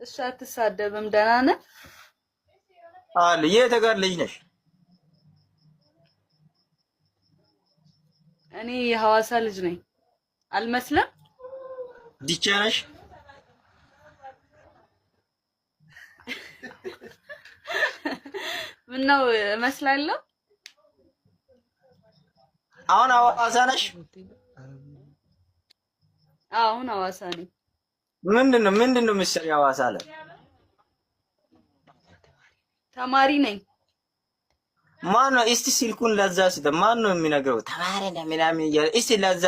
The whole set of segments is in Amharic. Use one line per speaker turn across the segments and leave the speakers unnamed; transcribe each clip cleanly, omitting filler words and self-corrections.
እሺ አትሳደብም። ደህና ነህ?
አለ የት ጋር ልጅ ነሽ?
እኔ የሐዋሳ ልጅ ነኝ። አልመስለም?
ዲቻ ነሽ?
ምነው እመስላለሁ?
አሁን ሐዋሳ ነሽ?
አሁን ሐዋሳ ነኝ።
ምንድነው የምትሰሪው ሐዋሳ ላይ?
ተማሪ ነኝ።
ማነው እስቲ ስልኩን ለዛ ሲተ ማነው የሚነግረው? ተማሪ ነኝ ምናምን እያለ እስቲ ለዛ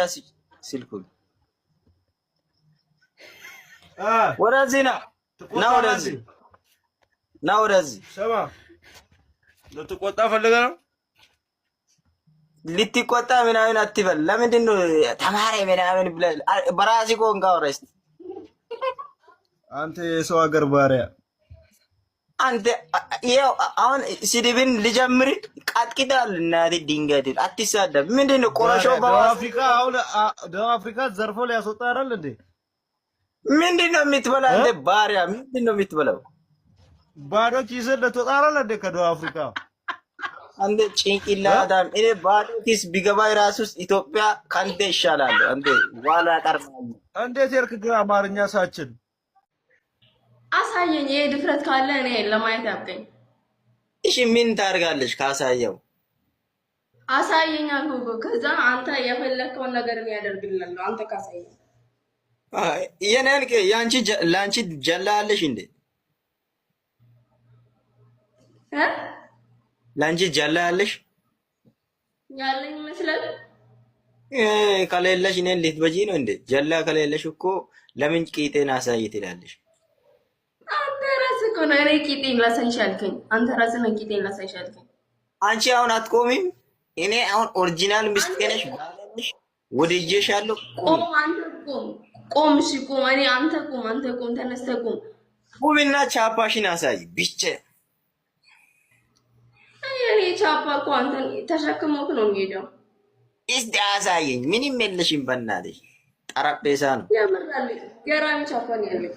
ስልኩን ወደዚህ ና ወደዚህ
ሰማ ልትቆጣ ፈልገህ ነው?
ልትቆጣ ምናምን አትበል። ለምንድን ነው ተማሪ ምናምን ብለህ በራስህ ቆንቃ ወረስ?
አንተ የሰው ሀገር ባሪያ
አንተ ይኸው አሁን ስድብን ልጀምር ቃጥቂዳል እናቴ ድንጋይ አትሳደብ። ምንድን ነው ቆራሾ
በአፍሪካ አሁን ደቡብ አፍሪካ ዘርፎ ሊያስወጣ አይደል እንዴ?
ምንድን ነው የምትበላ አንተ ባሪያ? ምንድን ነው የምትበላው?
ባዶ ኪስን ልትወጣ አይደል እንዴ ከደቡብ አፍሪካ?
አንተ ጭንቅላታም እኔ ባዶ ኪስ ቢገባ ራሱ ኢትዮጵያ ካንተ ይሻላል። አንተ ዋላ ቀርማኝ
እንዴት የርክ ግን አማርኛ ሳችን
አሳየኝ። ይሄ ድፍረት ካለ እኔ ለማየት ያብቀኝ።
እሺ ምን ታደርጋለች ካሳየው?
አሳየኝ አልኩህ። ከዛ አንተ የፈለከውን ነገር ያደርግልሃል። አንተ ካሳየኝ
የኔን ያንቺ ላንቺ ጀላለሽ እንዴ? ላንቺ ጀላለሽ
ያለኝ ይመስላል።
ከሌለሽ እኔን ልትበጂ ነው እንዴ? ጀላ ከሌለሽ እኮ ለምን ቂጤን አሳይ ትላለሽ?
አንተ ራስህ እኮ ነው እኔ ቂጤን ላሳይሽ አልከኝ። አንተ ራስህ ነው ቂጤን ላሳይሽ አልከኝ።
አንቺ አሁን አትቆሚም? እኔ አሁን ኦሪጂናል ሚስቴ ነሽ ባለሽ ወደጄሻለሁ።
ቆም አንተ ቆም። ቆም እሺ ቆም። እኔ አንተ ቆም ተነስተህ ቆም።
ቁምና ቻፓሽን አሳይ ብቻ።
እኔ ቻፓ እኮ አንተን ተሸክሞክ ነው የሚሄደው።
እስቲ አሳየኝ። ምንም የለሽም በእናትሽ። ጠረጴዛ ነው
ያመራል። ገራሚ ቻፓ ነው ያለው።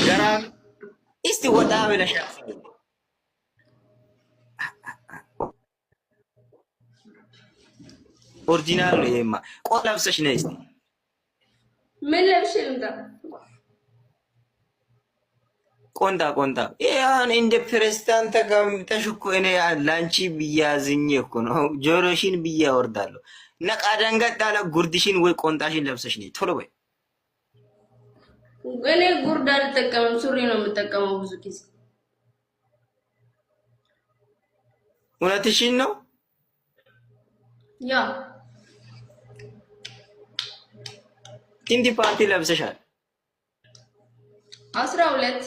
ገራሚ እስቲ ወጣ ብለሽ አሳየኝ። ኦሪጂናል ነው ይሄማ። ቆይ ለብሰሽ ነይ እስቲ።
ምን ለብሼ ልምጣ?
ቆንጣ ይሄን እንደ ፕሬዝዳንት ተቀምጠሽ እኮ እኔ ላንቺ ብያዝኝ እኮ ነው ጆሮሽን ብያ ወርዳለሁ። ነቃ ደንገጥ አለ ጉርድሽን ወይ ቆንጣሽን ለብሰሽ ነይ ቶሎ በይ።
እኔ ጉርድ አልጠቀምም፣ ሱሪ ነው የምጠቀመው ብዙ ጊዜ።
እውነትሽን ነው?
ያ
ስንት ፓርቲ ለብሰሻል?
12